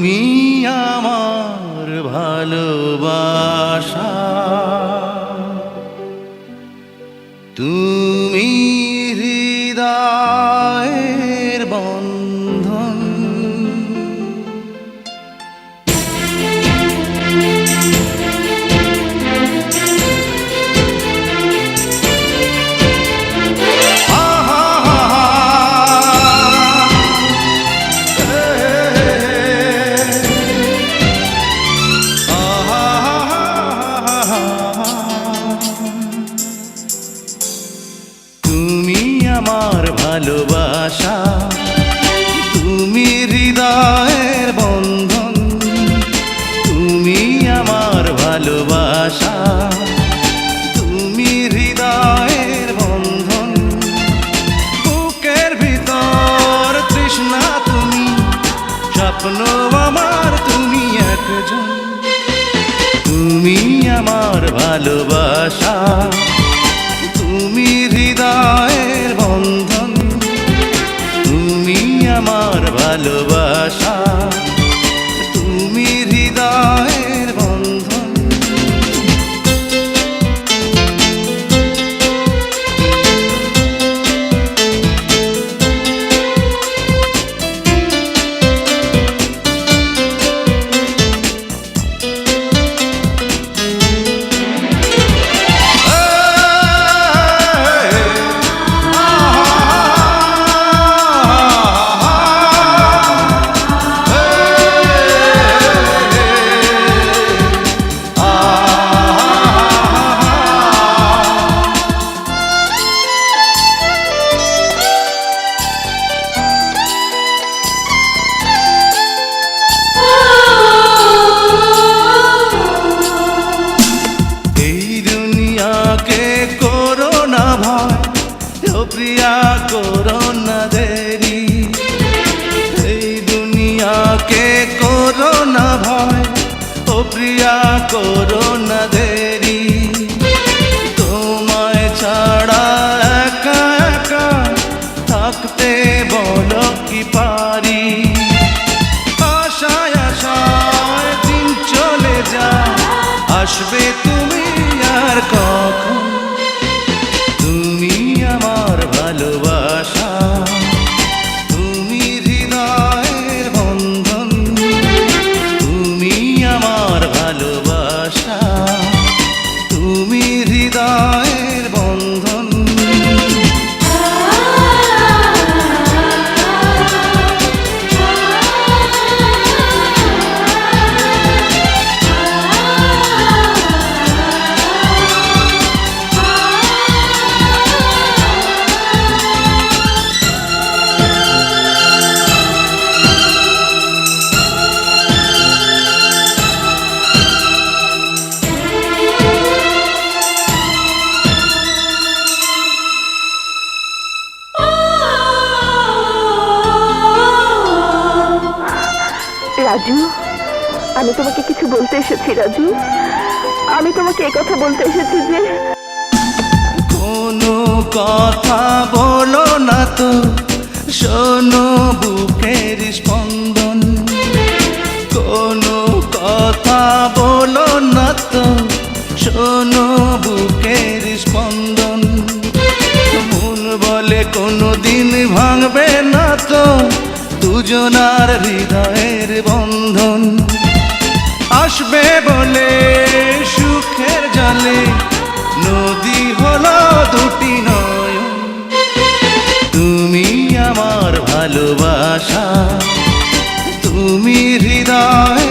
তুমি আমার ভালোবাসা, তুমি হৃদয়ের বন্ধন। তুমি আমার ভালোবাসা, তুমি হৃদয়ের বন্ধন। তুমি আমার ভালোবাসা, তুমি হৃদয়ের বন্ধন। বুকের ভিতর তৃষ্ণা তুমি, স্বপ্ন আমার তুমি একজন। তুমি আমার ভালোবাসা, তুমি হৃদয়ের বন্ধন। তুমি আমার ভালোবাসা, তুমি হৃদয়ের বন্ধন। প্রিয়া করো না দেরি, এই দুনিয়াকে করো না ভয়। ও প্রিয়া করো না দেরি, তোমায় ছাড়া একা একা থাকতে বলো কি পারি। আশায় আশায় দিন চলে যায়, আসবে তুমি আর কখন। তুমি আমার ভালোবাসা, তুমি হৃদয়ের বন্ধন। তুমি আমার ভালোবাসা, তুমি হৃদয়ের বন্ধন। রাজু, আমি তোমাকে কিছু বলতে এসেছি। রাজু, আমি তোমাকে এই কথা বলতে এসেছি যে কোনো কথা বলো না তো, শোনো বুকের স্পন্দন। কোনো কথা বলো না তো, শোনো বুকের স্পন্দন। মন বলে কোনো দিন ভাঙবে না তো দুজনার হৃদয়ের বন্ধন। আসবে বলে সুখের জলে নদী হলো দুটি নয়ন। তুমি আমার ভালোবাসা, তুমি হৃদয়